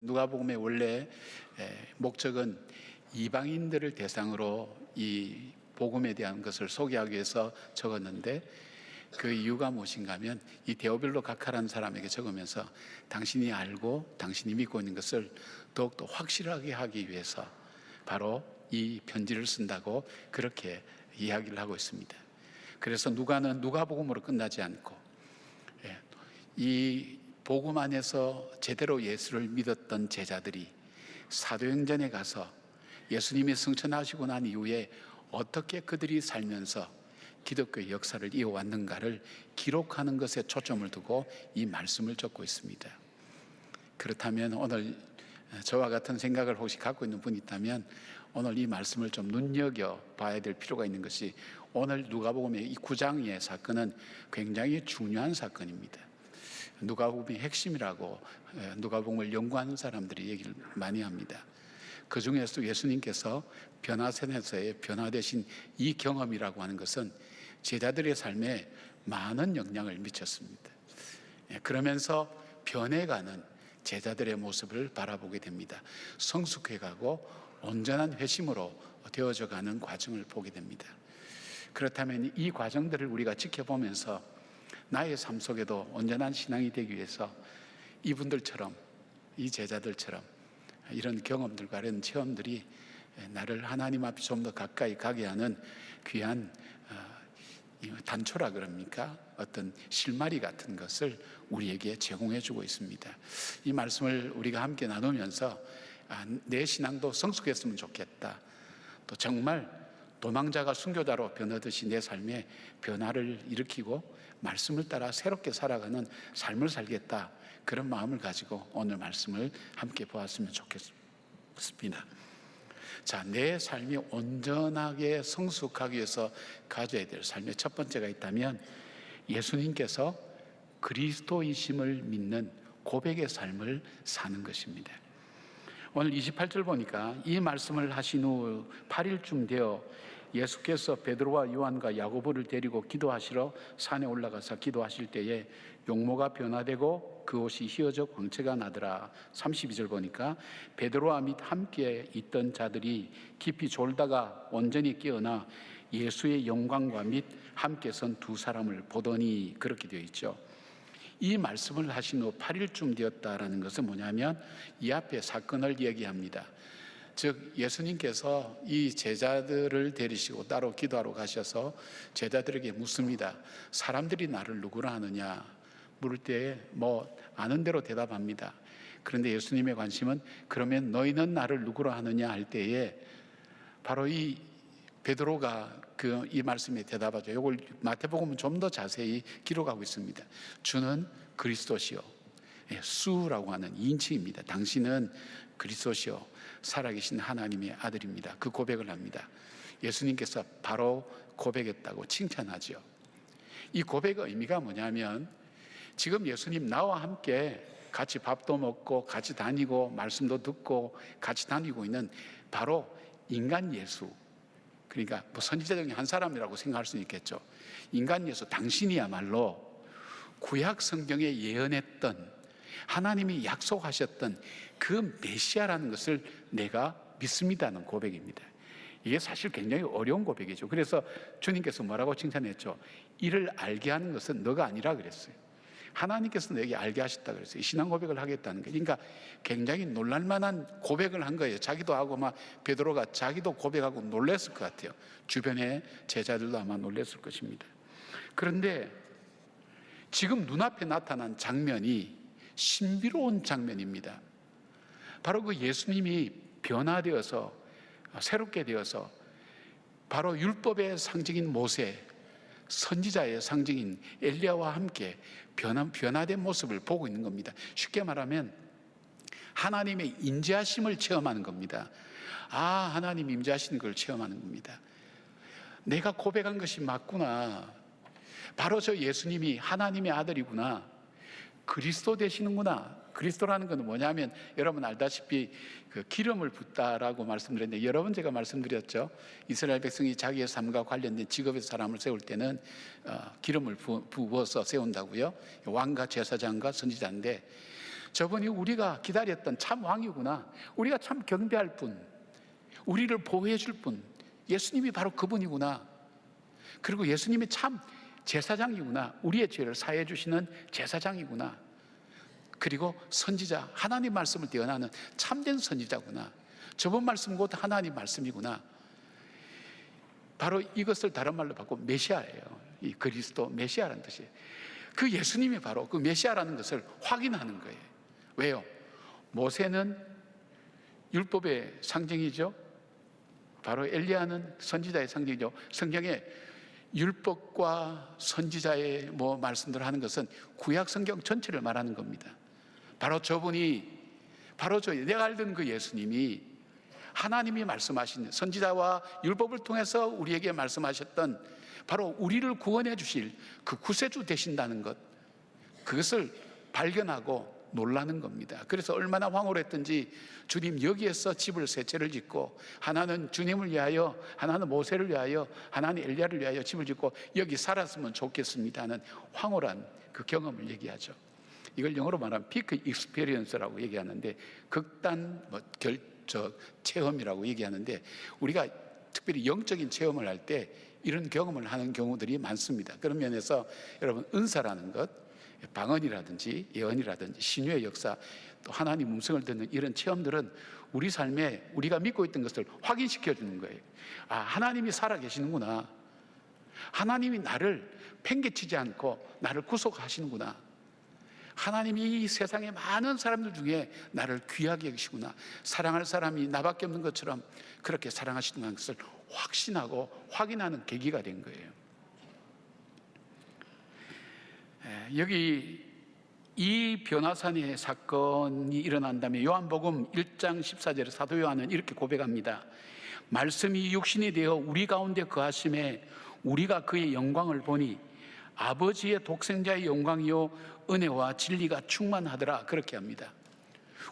누가복음의 원래 목적은 이방인들을 대상으로 이 복음에 대한 것을 소개하기 위해서 적었는데, 그 이유가 무엇인가 하면 이 데오빌로 가카라는 사람에게 적으면서 당신이 알고 당신이 믿고 있는 것을 더욱더 확실하게 하기 위해서 바로 이 편지를 쓴다고 그렇게 이야기를 하고 있습니다. 그래서 누가는 누가복음으로 끝나지 않고 이 복음 안에서 제대로 예수를 믿었던 제자들이 사도행전에 가서 예수님이 승천하시고 난 이후에 어떻게 그들이 살면서 기독교의 역사를 이어왔는가를 기록하는 것에 초점을 두고 이 말씀을 적고 있습니다. 그렇다면 오늘 저와 같은 생각을 혹시 갖고 있는 분이 있다면 오늘 이 말씀을 좀 눈여겨봐야 될 필요가 있는 것이, 오늘 누가복음의 이 9장의 사건은 굉장히 중요한 사건입니다. 누가복음의 핵심이라고 누가복음을 연구하는 사람들이 얘기를 많이 합니다. 그 중에서 예수님께서 변화산에서의 변화되신 이 경험이라고 하는 것은 제자들의 삶에 많은 영향을 미쳤습니다. 그러면서 변해가는 제자들의 모습을 바라보게 됩니다. 성숙해가고 온전한 회심으로 되어져가는 과정을 보게 됩니다. 그렇다면 이 과정들을 우리가 지켜보면서 나의 삶 속에도 온전한 신앙이 되기 위해서 이분들처럼, 이 제자들처럼 이런 경험들과 이런 체험들이 나를 하나님 앞에 좀 더 가까이 가게 하는 귀한 단초라 그럽니까? 어떤 실마리 같은 것을 우리에게 제공해 주고 있습니다. 이 말씀을 우리가 함께 나누면서 내 신앙도 성숙했으면 좋겠다, 또 정말 도망자가 순교자로 변하듯이 내 삶에 변화를 일으키고 말씀을 따라 새롭게 살아가는 삶을 살겠다, 그런 마음을 가지고 오늘 말씀을 함께 보았으면 좋겠습니다. 자, 내 삶이 온전하게 성숙하기 위해서 가져야 될 삶의 첫 번째가 있다면 예수님께서 그리스도이심을 믿는 고백의 삶을 사는 것입니다. 오늘 28절 보니까 이 말씀을 하신 후 8일쯤 되어 예수께서 베드로와 요한과 야고보를 데리고 기도하시러 산에 올라가서 기도하실 때에 용모가 변화되고 그 옷이 휘어져 광채가 나더라. 32절 보니까 베드로와 및 함께 있던 자들이 깊이 졸다가 온전히 깨어나 예수의 영광과 및 함께 선 두 사람을 보더니, 그렇게 되어 있죠. 이 말씀을 하신 후 8일쯤 되었다라는 것은 뭐냐면 이 앞에 사건을 얘기합니다. 즉 예수님께서 이 제자들을 데리시고 따로 기도하러 가셔서 제자들에게 묻습니다. 사람들이 나를 누구라 하느냐 물을 때에 아는 대로 대답합니다. 그런데 예수님의 관심은 그러면 너희는 나를 누구라 하느냐 할 때에 바로 이 베드로가 이 말씀에 대답하죠. 이걸 마태복음은 좀 더 자세히 기록하고 있습니다. 주는 그리스도시요, 수라고 하는 인칭입니다. 당신은 그리스도시요, 살아계신 하나님의 아들입니다. 그 고백을 합니다. 예수님께서 바로 고백했다고 칭찬하죠. 이 고백의 의미가 뭐냐면, 지금 예수님 나와 함께 같이 밥도 먹고 같이 다니고 말씀도 듣고 같이 다니고 있는 바로 인간 예수, 그러니까 선지자 중에 한 사람이라고 생각할 수 있겠죠. 인간 예수, 당신이야말로 구약 성경에 예언했던, 하나님이 약속하셨던 그 메시아라는 것을 내가 믿습니다는 고백입니다. 이게 사실 굉장히 어려운 고백이죠. 그래서 주님께서 뭐라고 칭찬했죠? 이를 알게 하는 것은 너가 아니라 그랬어요. 하나님께서 너에게 알게 하셨다 그랬어요. 신앙 고백을 하겠다는 거예요. 그러니까 굉장히 놀랄만한 고백을 한 거예요. 자기도 하고 베드로가 자기도 고백하고 놀랐을 것 같아요. 주변의 제자들도 아마 놀랐을 것입니다. 그런데 지금 눈앞에 나타난 장면이 신비로운 장면입니다. 바로 그 예수님이 변화되어서 새롭게 되어서 바로 율법의 상징인 모세, 선지자의 상징인 엘리야와 함께 변화된 모습을 보고 있는 겁니다. 쉽게 말하면 하나님의 인자하심을 체험하는 겁니다. 하나님 임재하시는 걸 체험하는 겁니다. 내가 고백한 것이 맞구나. 바로 저 예수님이 하나님의 아들이구나. 그리스도 되시는구나. 그리스도라는 것은 뭐냐면 여러분 알다시피 기름을 붓다라고 말씀드렸는데, 여러 번 제가 말씀드렸죠. 이스라엘 백성이 자기의 삶과 관련된 직업의 사람을 세울 때는 기름을 부어서 세운다고요. 왕과 제사장과 선지자인데, 저분이 우리가 기다렸던 참 왕이구나, 우리가 참 경배할 분, 우리를 보호해 줄 분, 예수님이 바로 그분이구나. 그리고 예수님이 참 제사장이구나, 우리의 죄를 사해 주시는 제사장이구나. 그리고 선지자, 하나님 말씀을 대언하는 참된 선지자구나. 저번 말씀 곧 하나님 말씀이구나. 바로 이것을 다른 말로 바꾸고 메시아예요. 이 그리스도, 메시아라는 뜻이에요. 그 예수님이 바로 그 메시아라는 것을 확인하는 거예요. 왜요? 모세는 율법의 상징이죠. 바로 엘리야는 선지자의 상징이죠. 성경에 율법과 선지자의 말씀들을 하는 것은 구약 성경 전체를 말하는 겁니다. 바로 저분이, 바로 내가 알던 그 예수님이 하나님이 말씀하신 선지자와 율법을 통해서 우리에게 말씀하셨던 바로 우리를 구원해 주실 그 구세주 되신다는 것, 그것을 발견하고 놀라는 겁니다. 그래서 얼마나 황홀했던지 주님 여기에서 집을 세 채를 짓고, 하나는 주님을 위하여, 하나는 모세를 위하여, 하나는 엘리야를 위하여 집을 짓고 여기 살았으면 좋겠습니다 하는 황홀한 그 경험을 얘기하죠. 이걸 영어로 말하면 피크 익스피리언스라고 얘기하는데, 극단 체험이라고 얘기하는데, 우리가 특별히 영적인 체험을 할 때 이런 경험을 하는 경우들이 많습니다. 그런 면에서 여러분, 은사라는 것, 방언이라든지 예언이라든지 신유의 역사, 또 하나님 음성을 듣는 이런 체험들은 우리 삶에 우리가 믿고 있던 것을 확인시켜 주는 거예요. 아, 하나님이 살아계시는구나. 하나님이 나를 팽개치지 않고 나를 구속하시는구나. 하나님이 이 세상의 많은 사람들 중에 나를 귀하게 여기시구나. 사랑할 사람이 나밖에 없는 것처럼 그렇게 사랑하시는 것을 확신하고 확인하는 계기가 된 거예요. 여기 이 변화산의 사건이 일어난 다음에 요한복음 1장 14절에 사도 요한은 이렇게 고백합니다. 말씀이 육신이 되어 우리 가운데 거하심에 우리가 그의 영광을 보니 아버지의 독생자의 영광이요 은혜와 진리가 충만하더라. 그렇게 합니다.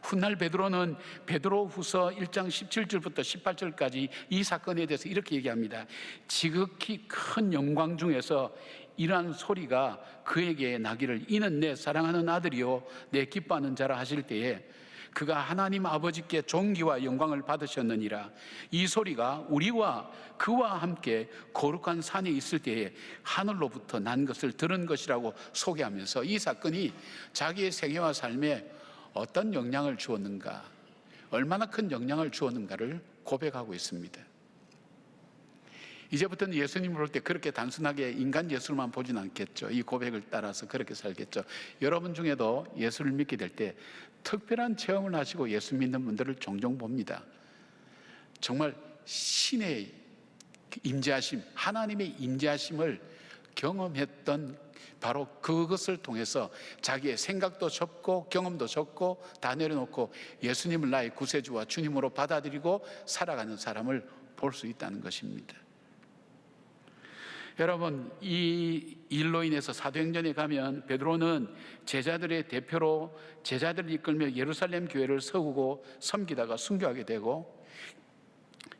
훗날 베드로는 베드로후서 1장 17절부터 18절까지 이 사건에 대해서 이렇게 얘기합니다. 지극히 큰 영광 중에서 이러한 소리가 그에게 나기를, 이는 내 사랑하는 아들이요 내 기뻐하는 자라 하실 때에 그가 하나님 아버지께 존귀와 영광을 받으셨느니라. 이 소리가 우리와 그와 함께 거룩한 산에 있을 때에 하늘로부터 난 것을 들은 것이라고 소개하면서 이 사건이 자기의 생애와 삶에 어떤 영향을 주었는가, 얼마나 큰 영향을 주었는가를 고백하고 있습니다. 이제부터는 예수님을 볼 때 그렇게 단순하게 인간 예수만 보진 않겠죠. 이 고백을 따라서 그렇게 살겠죠. 여러분 중에도 예수를 믿게 될 때 특별한 체험을 하시고 예수 믿는 분들을 종종 봅니다. 정말 신의 임재하심, 하나님의 임재하심을 경험했던 바로 그것을 통해서 자기의 생각도 접고 경험도 접고 다 내려놓고 예수님을 나의 구세주와 주님으로 받아들이고 살아가는 사람을 볼 수 있다는 것입니다. 여러분, 이 일로 인해서 사도행전에 가면 베드로는 제자들의 대표로 제자들을 이끌며 예루살렘 교회를 세우고 섬기다가 순교하게 되고,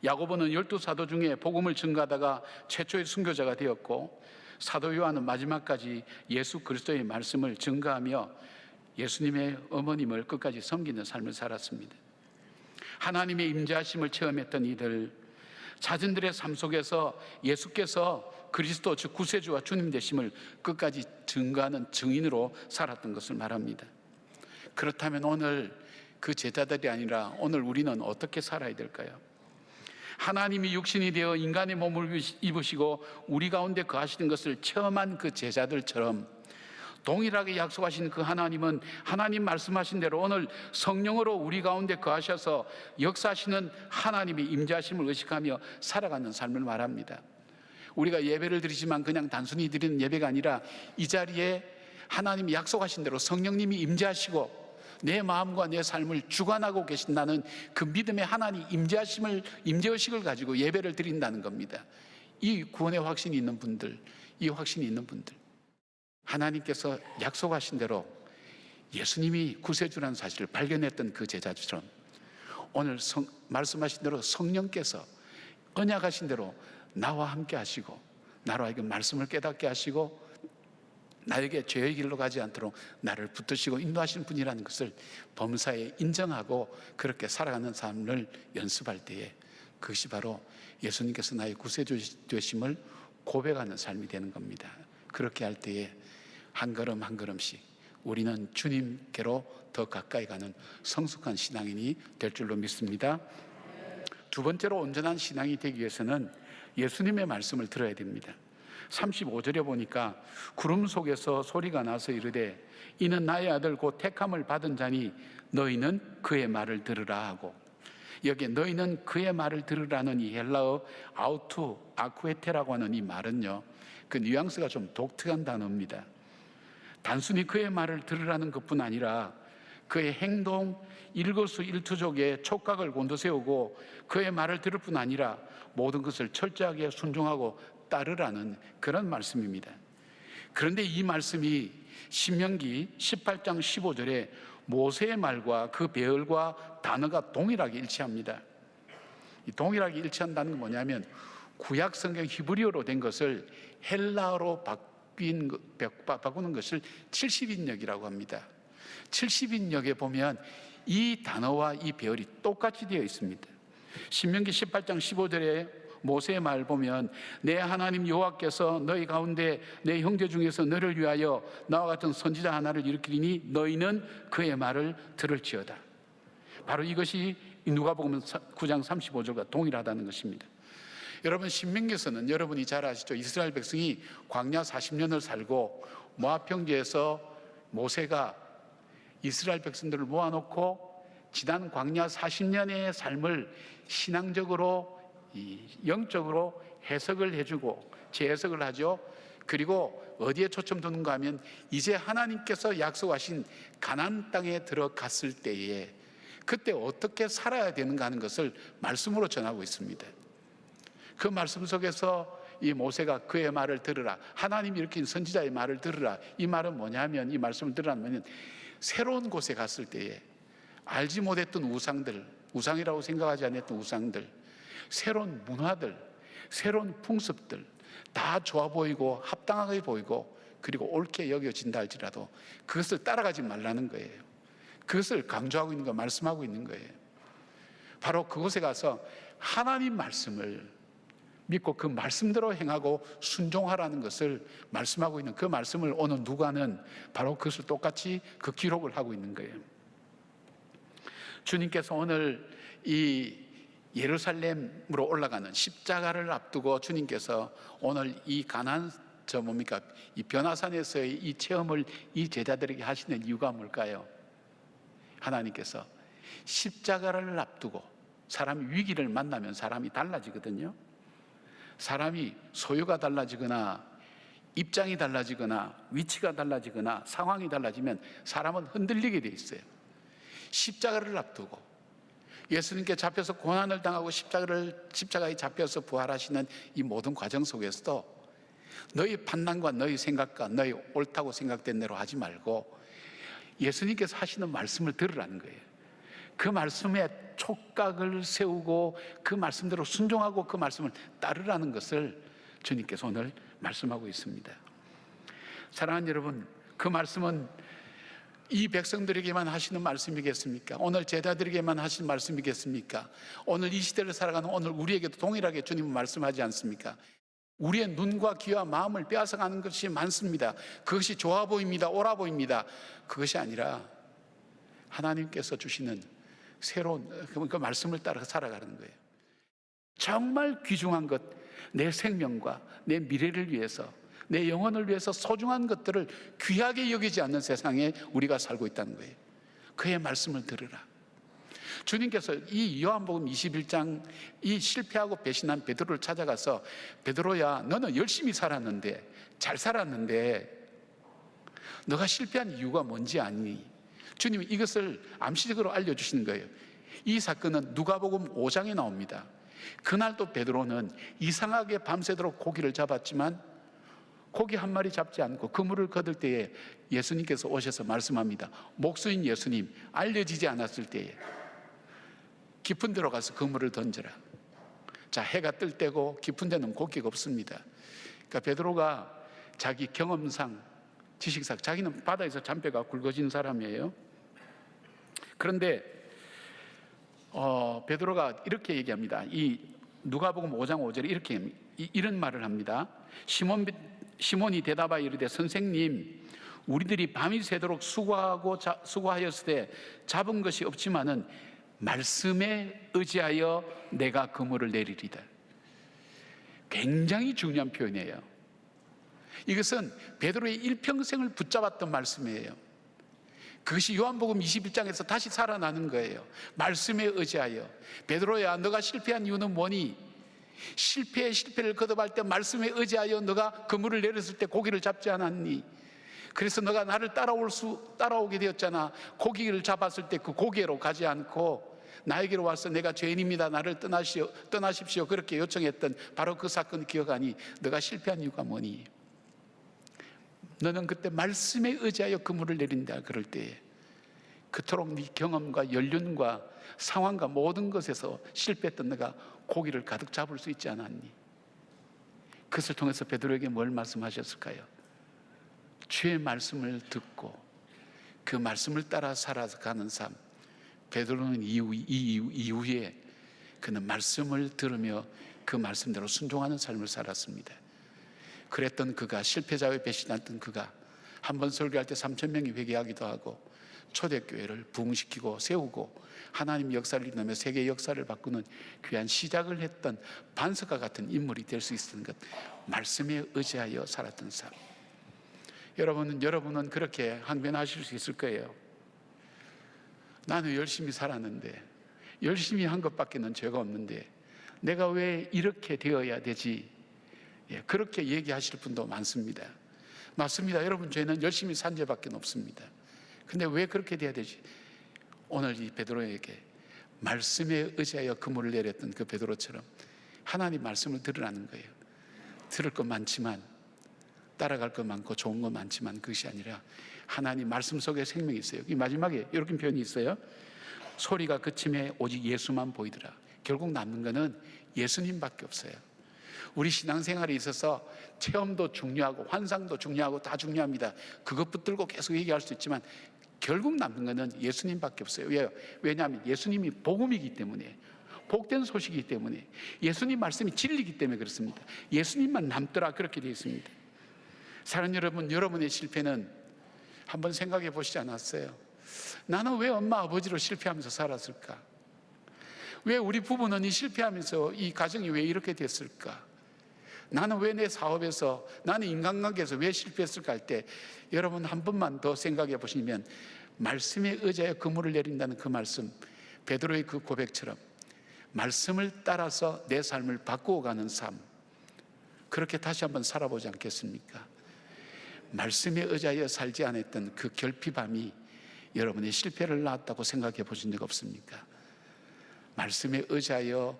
야고보는 12사도 중에 복음을 증거하다가 최초의 순교자가 되었고, 사도 요한은 마지막까지 예수 그리스도의 말씀을 증거하며 예수님의 어머님을 끝까지 섬기는 삶을 살았습니다. 하나님의 임재하심을 체험했던 이들, 자신들의 삶 속에서 예수께서 그리스도 즉 구세주와 주님 되심을 끝까지 증거하는 증인으로 살았던 것을 말합니다. 그렇다면 오늘 그 제자들이 아니라 오늘 우리는 어떻게 살아야 될까요? 하나님이 육신이 되어 인간의 몸을 입으시고 우리 가운데 거하시는 것을 체험한 그 제자들처럼 동일하게 약속하신 그 하나님은 하나님 말씀하신 대로 오늘 성령으로 우리 가운데 거하셔서 역사하시는 하나님의 임재하심을 의식하며 살아가는 삶을 말합니다. 우리가 예배를 드리지만 그냥 단순히 드리는 예배가 아니라 이 자리에 하나님이 약속하신 대로 성령님이 임재하시고 내 마음과 내 삶을 주관하고 계신다는 그 믿음의 하나님 임재의식을 가지고 예배를 드린다는 겁니다. 이 구원의 확신이 있는 분들, 이 확신이 있는 분들, 하나님께서 약속하신 대로 예수님이 구세주라는 사실을 발견했던 그 제자들처럼 오늘 말씀하신 대로 성령께서 언약하신 대로 나와 함께 하시고 나로 하여금 말씀을 깨닫게 하시고 나에게 죄의 길로 가지 않도록 나를 붙드시고 인도하시는 분이라는 것을 범사에 인정하고 그렇게 살아가는 삶을 연습할 때에 그것이 바로 예수님께서 나의 구세주 되심을 고백하는 삶이 되는 겁니다. 그렇게 할 때에 한 걸음 한 걸음씩 우리는 주님께로 더 가까이 가는 성숙한 신앙인이 될 줄로 믿습니다. 두 번째로 온전한 신앙이 되기 위해서는 예수님의 말씀을 들어야 됩니다. 35절에 보니까 구름 속에서 소리가 나서 이르되 이는 나의 아들 곧 택함을 받은 자니 너희는 그의 말을 들으라 하고, 여기에 너희는 그의 말을 들으라는 이 헬라어 아우투 아쿠에테라고 하는 이 말은요, 그 뉘앙스가 좀 독특한 단어입니다. 단순히 그의 말을 들으라는 것뿐 아니라 그의 행동 일거수일투족에 촉각을 곤두세우고 그의 말을 들을 뿐 아니라 모든 것을 철저하게 순종하고 따르라는 그런 말씀입니다. 그런데 이 말씀이 신명기 18장 15절에 모세의 말과 그 배열과 단어가 동일하게 일치합니다. 이 동일하게 일치한다는 건 뭐냐면 구약 성경 히브리어로 된 것을 헬라어로 바꾸는 것을 70인역이라고 합니다. 70인역에 보면 이 단어와 이 배열이 똑같이 되어 있습니다. 신명기 18장 15절에 모세의 말 보면 내 하나님 여호와께서 너희 가운데 내 형제 중에서 너를 위하여 나와 같은 선지자 하나를 일으키리니 너희는 그의 말을 들을지어다. 바로 이것이 누가복음 9장 35절과 동일하다는 것입니다. 여러분, 신명기에서는 여러분이 잘 아시죠? 이스라엘 백성이 광야 40년을 살고 모압 평지에서 모세가 이스라엘 백성들을 모아놓고 지난 광야 40년의 삶을 신앙적으로 영적으로 해석을 해주고 재해석을 하죠. 그리고 어디에 초점 두는가 하면 이제 하나님께서 약속하신 가나안 땅에 들어갔을 때에 그때 어떻게 살아야 되는가 하는 것을 말씀으로 전하고 있습니다. 그 말씀 속에서 이 모세가 그의 말을 들으라, 하나님이 일으킨 선지자의 말을 들으라, 이 말은 뭐냐면, 이 말씀을 들으라면 새로운 곳에 갔을 때에 알지 못했던 우상들, 우상이라고 생각하지 않았던 우상들, 새로운 문화들, 새로운 풍습들 다 좋아 보이고 합당하게 보이고 그리고 옳게 여겨진다 할지라도 그것을 따라가지 말라는 거예요. 그것을 강조하고 있는 거, 말씀하고 있는 거예요. 바로 그곳에 가서 하나님 말씀을 믿고 그 말씀대로 행하고 순종하라는 것을 말씀하고 있는, 그 말씀을 오늘 누가는 바로 그것을 똑같이 그 기록을 하고 있는 거예요. 주님께서 오늘 이 예루살렘으로 올라가는 십자가를 앞두고 주님께서 오늘 이 가나안 이 변화산에서의 이 체험을 이 제자들에게 하시는 이유가 뭘까요? 하나님께서 십자가를 앞두고 사람이 위기를 만나면 사람이 달라지거든요. 사람이 소유가 달라지거나 입장이 달라지거나 위치가 달라지거나 상황이 달라지면 사람은 흔들리게 돼 있어요. 십자가를 앞두고 예수님께 잡혀서 고난을 당하고 십자가에 잡혀서 부활하시는 이 모든 과정 속에서도 너희 판단과 너희 생각과 너희 옳다고 생각된 대로 하지 말고 예수님께서 하시는 말씀을 들으라는 거예요. 그 말씀에 촉각을 세우고 그 말씀대로 순종하고 그 말씀을 따르라는 것을 주님께서 오늘 말씀하고 있습니다. 사랑하는 여러분, 그 말씀은 이 백성들에게만 하시는 말씀이겠습니까? 오늘 제자들에게만 하시는 말씀이겠습니까? 오늘 이 시대를 살아가는 오늘 우리에게도 동일하게 주님은 말씀하지 않습니까? 우리의 눈과 귀와 마음을 빼앗아가는 것이 많습니다. 그것이 좋아 보입니다. 옳아 보입니다. 그것이 아니라 하나님께서 주시는 새로운 그 말씀을 따라 살아가는 거예요. 정말 귀중한 것, 내 생명과 내 미래를 위해서, 내 영혼을 위해서 소중한 것들을 귀하게 여기지 않는 세상에 우리가 살고 있다는 거예요. 그의 말씀을 들으라. 주님께서 이 요한복음 21장 이 실패하고 배신한 베드로를 찾아가서 베드로야, 너는 열심히 살았는데, 잘 살았는데 너가 실패한 이유가 뭔지 아니? 주님이 이것을 암시적으로 알려주시는 거예요. 이 사건은 누가복음 5장에 나옵니다. 그날도 베드로는 이상하게 밤새도록 고기를 잡았지만 고기 한 마리 잡지 않고 그물을 거둘 때에 예수님께서 오셔서 말씀합니다. 목수인 예수님, 알려지지 않았을 때에 깊은 데로 가서 그물을 던져라. 자, 해가 뜰 때고 깊은 데는 고기가 없습니다. 그러니까 베드로가 자기 경험상 지식사, 자기는 바다에서 잔뼈가 굵어진 사람이에요. 그런데 베드로가 이렇게 얘기합니다. 이 누가복음 5장 5절에 이런 말을 합니다. 시몬이 대답하여 이르되 선생님, 우리들이 밤이 새도록 수고하였으되 잡은 것이 없지만은 말씀에 의지하여 내가 그물을 내리리다. 굉장히 중요한 표현이에요. 이것은 베드로의 일평생을 붙잡았던 말씀이에요. 그것이 요한복음 21장에서 다시 살아나는 거예요. 말씀에 의지하여. 베드로야, 너가 실패한 이유는 뭐니? 실패를 거듭할 때 말씀에 의지하여 너가 그물을 내렸을 때 고기를 잡지 않았니? 그래서 너가 나를 따라오게 되었잖아. 고기를 잡았을 때 그 고개로 가지 않고 나에게로 와서 내가 죄인입니다, 나를 떠나십시오 그렇게 요청했던 바로 그 사건 기억하니? 너가 실패한 이유가 뭐니? 너는 그때 말씀에 의지하여 그물을 내린다. 그럴 때에 그토록 네 경험과 연륜과 상황과 모든 것에서 실패했던 너가 고기를 가득 잡을 수 있지 않았니? 그것을 통해서 베드로에게 뭘 말씀하셨을까요? 주의 말씀을 듣고 그 말씀을 따라 살아가는 삶. 베드로는 이후에 그는 말씀을 들으며 그 말씀대로 순종하는 삶을 살았습니다. 그랬던 그가, 실패자의 배신했던 그가 한 번 설교할 때 3,000명이 회개하기도 하고 초대교회를 부흥시키고 세우고 하나님 역사를 일으키며 세계 역사를 바꾸는 귀한 시작을 했던 반석과 같은 인물이 될 수 있었던 것, 말씀에 의지하여 살았던 삶. 여러분은 그렇게 항변하실 수 있을 거예요. 나는 열심히 살았는데, 열심히 한 것밖에는 죄가 없는데 내가 왜 이렇게 되어야 되지? 그렇게 얘기하실 분도 많습니다. 맞습니다. 여러분, 죄는 열심히 산 죄밖에 없습니다. 근데 왜 그렇게 돼야 되지? 오늘 이 베드로에게 말씀에 의지하여 그물을 내렸던 그 베드로처럼 하나님 말씀을 들으라는 거예요. 들을 것 많지만, 따라갈 것 많고 좋은 것 많지만 그것이 아니라 하나님 말씀 속에 생명이 있어요. 이 마지막에 이렇게 표현이 있어요. 소리가 그침에 오직 예수만 보이더라. 결국 남는 거는 예수님밖에 없어요. 우리 신앙생활에 있어서 체험도 중요하고 환상도 중요하고 다 중요합니다. 그것 붙들고 계속 얘기할 수 있지만 결국 남는 거는 예수님밖에 없어요. 왜요? 왜냐하면 예수님이 복음이기 때문에, 복된 소식이기 때문에, 예수님 말씀이 진리이기 때문에 그렇습니다. 예수님만 남더라, 그렇게 되어 있습니다. 사랑하는 여러분, 여러분의 실패는 한번 생각해 보시지 않았어요? 나는 왜 엄마 아버지로 실패하면서 살았을까? 왜 우리 부부는 이 실패하면서 이 가정이 왜 이렇게 됐을까? 나는 왜 내 사업에서, 나는 인간관계에서 왜 실패했을까 할 때 여러분 한 번만 더 생각해 보시면 말씀에 의지하여 그물을 내린다는 그 말씀, 베드로의 그 고백처럼 말씀을 따라서 내 삶을 바꾸어 가는 삶, 그렇게 다시 한번 살아보지 않겠습니까? 말씀에 의지하여 살지 않았던 그 결핍함이 여러분의 실패를 낳았다고 생각해 보신 적 없습니까? 말씀에 의지하여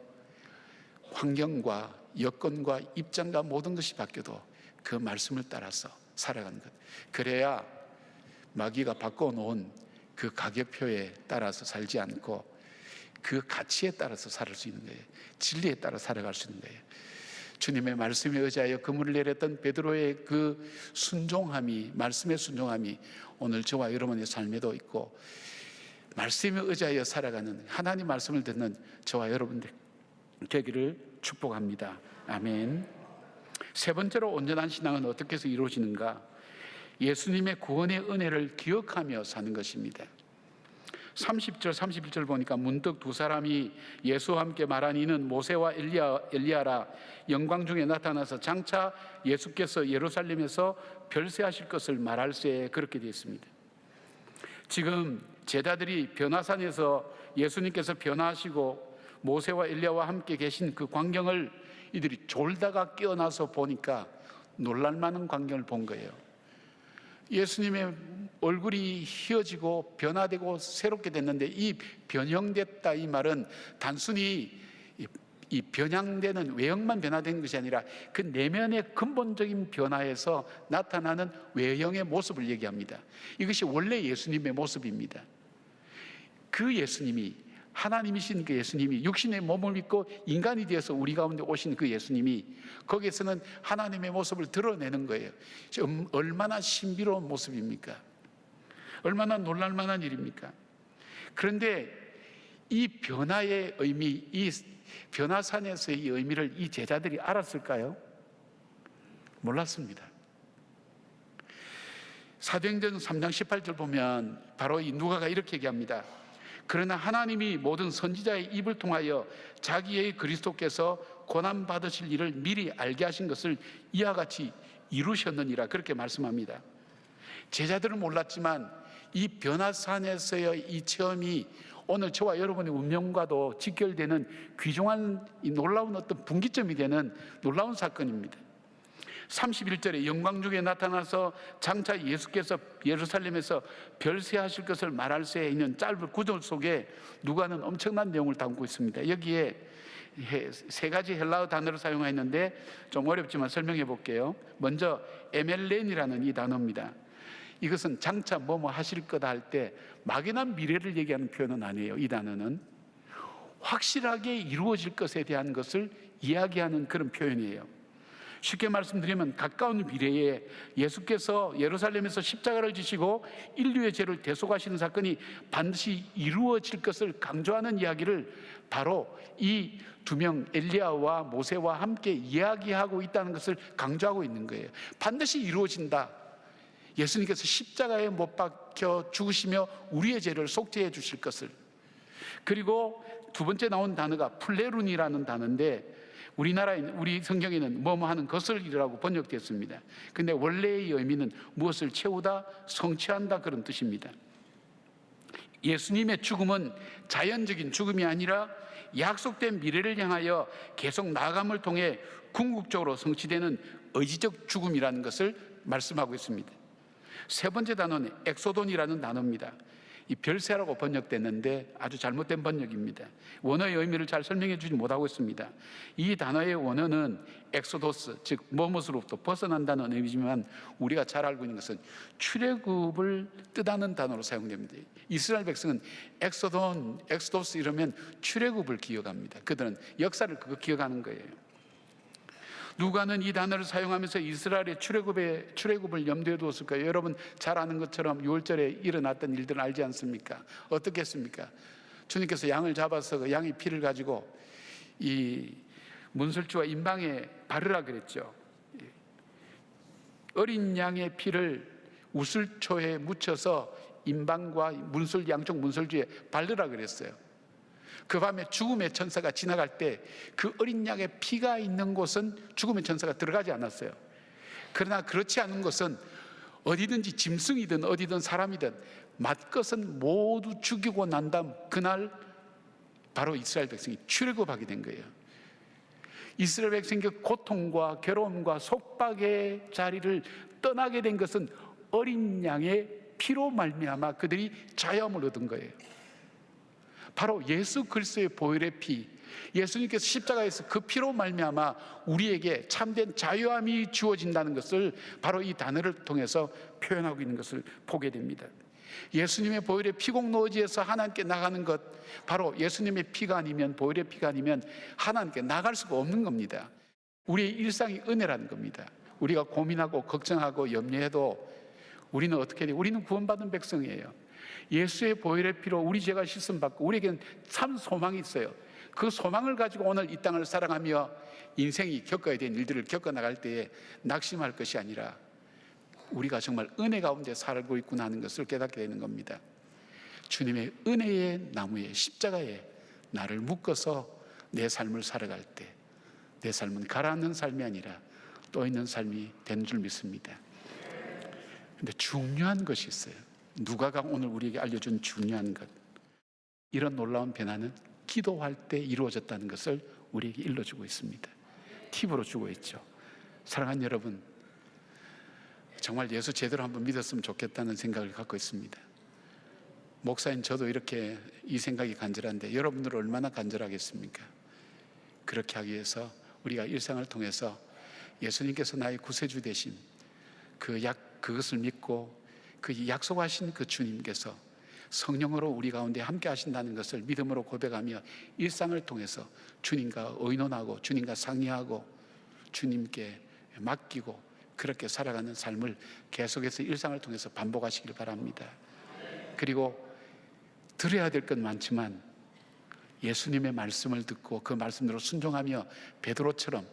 환경과 여건과 입장과 모든 것이 바뀌어도 그 말씀을 따라서 살아가는 것, 그래야 마귀가 바꿔놓은 그 가격표에 따라서 살지 않고 그 가치에 따라서 살 수 있는 거예요. 진리에 따라 살아갈 수 있는 거예요. 주님의 말씀에 의지하여 그물을 내렸던 베드로의 그 순종함이, 말씀의 순종함이 오늘 저와 여러분의 삶에도 있고, 말씀에 의지하여 살아가는, 하나님 말씀을 듣는 저와 여러분들 되기를 축복합니다. 아멘. 세 번째로 온전한 신앙은 어떻게 해서 이루어지는가? 예수님의 구원의 은혜를 기억하며 사는 것입니다. 30절 31절 보니까 문득 두 사람이 예수와 함께 말한 이는 모세와 엘리야라, 영광 중에 나타나서 장차 예수께서 예루살렘에서 별세하실 것을 말할세, 그렇게 되어 있습니다. 지금 제자들이 변화산에서 예수님께서 변화하시고 모세와 엘리야와 함께 계신 그 광경을 이들이 졸다가 깨어나서 보니까 놀랄만한 광경을 본 거예요. 예수님의 얼굴이 휘어지고 변화되고 새롭게 됐는데, 이 변형됐다 이 말은 단순히 이 변형되는 외형만 변화된 것이 아니라 그 내면의 근본적인 변화에서 나타나는 외형의 모습을 얘기합니다. 이것이 원래 예수님의 모습입니다. 그 예수님이 하나님이신 그 예수님이 육신의 몸을 입고 인간이 되어서 우리 가운데 오신 그 예수님이 거기에서는 하나님의 모습을 드러내는 거예요. 얼마나 신비로운 모습입니까? 얼마나 놀랄 만한 일입니까? 그런데 이 변화의 의미, 이 변화산에서의 이 의미를 이 제자들이 알았을까요? 몰랐습니다. 사도행전 3장 18절 보면 바로 이 누가가 이렇게 얘기합니다. 그러나 하나님이 모든 선지자의 입을 통하여 자기의 그리스도께서 고난 받으실 일을 미리 알게 하신 것을 이와 같이 이루셨느니라, 그렇게 말씀합니다. 제자들은 몰랐지만 이 변화산에서의 이 체험이 오늘 저와 여러분의 운명과도 직결되는 귀중한 이 놀라운 어떤 분기점이 되는 놀라운 사건입니다. 31절에 영광 중에 나타나서 장차 예수께서 예루살렘에서 별세하실 것을 말할새 있는 짧은 구절 속에 누가는 엄청난 내용을 담고 있습니다. 여기에 세 가지 헬라어 단어를 사용했는데 좀 어렵지만 설명해 볼게요. 먼저 에멜렌이라는 이 단어입니다. 이것은 장차 뭐뭐 하실 거다 할 때 막연한 미래를 얘기하는 표현은 아니에요. 이 단어는 확실하게 이루어질 것에 대한 것을 이야기하는 그런 표현이에요. 쉽게 말씀드리면 가까운 미래에 예수께서 예루살렘에서 십자가를 지시고 인류의 죄를 대속하시는 사건이 반드시 이루어질 것을 강조하는 이야기를 바로 이 두 명 엘리야와 모세와 함께 이야기하고 있다는 것을 강조하고 있는 거예요. 반드시 이루어진다. 예수님께서 십자가에 못 박혀 죽으시며 우리의 죄를 속죄해 주실 것을. 그리고 두 번째 나온 단어가 플레룬이라는 단어인데 우리 성경에는 뭐뭐 하는 것을 이루라고 번역됐습니다. 근데 원래의 의미는 무엇을 채우다, 성취한다, 그런 뜻입니다. 예수님의 죽음은 자연적인 죽음이 아니라 약속된 미래를 향하여 계속 나아감을 통해 궁극적으로 성취되는 의지적 죽음이라는 것을 말씀하고 있습니다. 세 번째 단어는 엑소돈이라는 단어입니다. 이 별세라고 번역됐는데 아주 잘못된 번역입니다. 원어의 의미를 잘 설명해 주지 못하고 있습니다. 이 단어의 원어는 엑소도스, 즉 무엇으로부터 벗어난다는 의미지만 우리가 잘 알고 있는 것은 출애굽을 뜻하는 단어로 사용됩니다. 이스라엘 백성은 엑소돈, 엑소도스 이러면 출애굽을 기억합니다. 그들은 역사를 그거 기억하는 거예요. 누가는 이 단어를 사용하면서 이스라엘의 출애굽을 염두에 두었을까요? 여러분 잘 아는 것처럼 6월절에 일어났던 일들을 알지 않습니까? 어떻게 했습니까? 주님께서 양을 잡아서 그 양의 피를 가지고 이 문설주와 임방에 바르라 그랬죠. 어린 양의 피를 우슬초에 묻혀서 임방과 문설, 양쪽 문설주에 바르라 그랬어요. 그 밤에 죽음의 천사가 지나갈 때 그 어린 양의 피가 있는 곳은 죽음의 천사가 들어가지 않았어요. 그러나 그렇지 않은 것은 어디든지 짐승이든 어디든 사람이든 맏것은 모두 죽이고 난 다음 그날 바로 이스라엘 백성이 출애굽하게 된 거예요. 이스라엘 백성의 고통과 괴로움과 속박의 자리를 떠나게 된 것은 어린 양의 피로 말미암아 그들이 자유함을 얻은 거예요. 바로 예수 그리스도의 보혈의 피, 예수님께서 십자가에서 그 피로 말미암아 우리에게 참된 자유함이 주어진다는 것을 바로 이 단어를 통해서 표현하고 있는 것을 보게 됩니다. 예수님의 보혈의 피공로지에서 하나님께 나가는 것, 바로 예수님의 피가 아니면, 보혈의 피가 아니면 하나님께 나갈 수가 없는 겁니다. 우리의 일상이 은혜라는 겁니다. 우리가 고민하고 걱정하고 염려해도 우리는 어떻게 돼요? 우리는 구원받은 백성이에요. 예수의 보혈의 피로 우리 죄가 씻음받고 우리에게는 참 소망이 있어요. 그 소망을 가지고 오늘 이 땅을 살아가며 인생이 겪어야 되는 일들을 겪어나갈 때에 낙심할 것이 아니라 우리가 정말 은혜 가운데 살고 있구나 하는 것을 깨닫게 되는 겁니다. 주님의 은혜의 나무에, 십자가에 나를 묶어서 내 삶을 살아갈 때 내 삶은 가라앉는 삶이 아니라 또 있는 삶이 되는 줄 믿습니다. 그런데 중요한 것이 있어요. 누가가 오늘 우리에게 알려준 중요한 것, 이런 놀라운 변화는 기도할 때 이루어졌다는 것을 우리에게 일러주고 있습니다. 팁으로 주고 있죠. 사랑하는 여러분, 정말 예수 제대로 한번 믿었으면 좋겠다는 생각을 갖고 있습니다. 목사인 저도 이렇게 이 생각이 간절한데 여러분들은 얼마나 간절하겠습니까? 그렇게 하기 위해서 우리가 일상을 통해서 예수님께서 나의 구세주 되심, 그것을 믿고 그 약속하신 그 주님께서 성령으로 우리 가운데 함께 하신다는 것을 믿음으로 고백하며 일상을 통해서 주님과 의논하고 주님과 상의하고 주님께 맡기고 그렇게 살아가는 삶을 계속해서 일상을 통해서 반복하시길 바랍니다. 그리고 들어야 될 건 많지만 예수님의 말씀을 듣고 그 말씀대로 순종하며 베드로처럼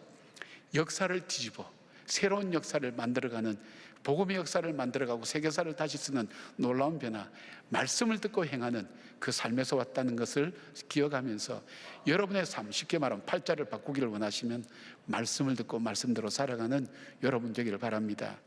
역사를 뒤집어 새로운 역사를 만들어가는, 복음의 역사를 만들어가고 세계사를 다시 쓰는 놀라운 변화, 말씀을 듣고 행하는 그 삶에서 왔다는 것을 기억하면서 여러분의 삶, 쉽게 말하면 팔자를 바꾸기를 원하시면 말씀을 듣고 말씀대로 살아가는 여러분 되기를 바랍니다.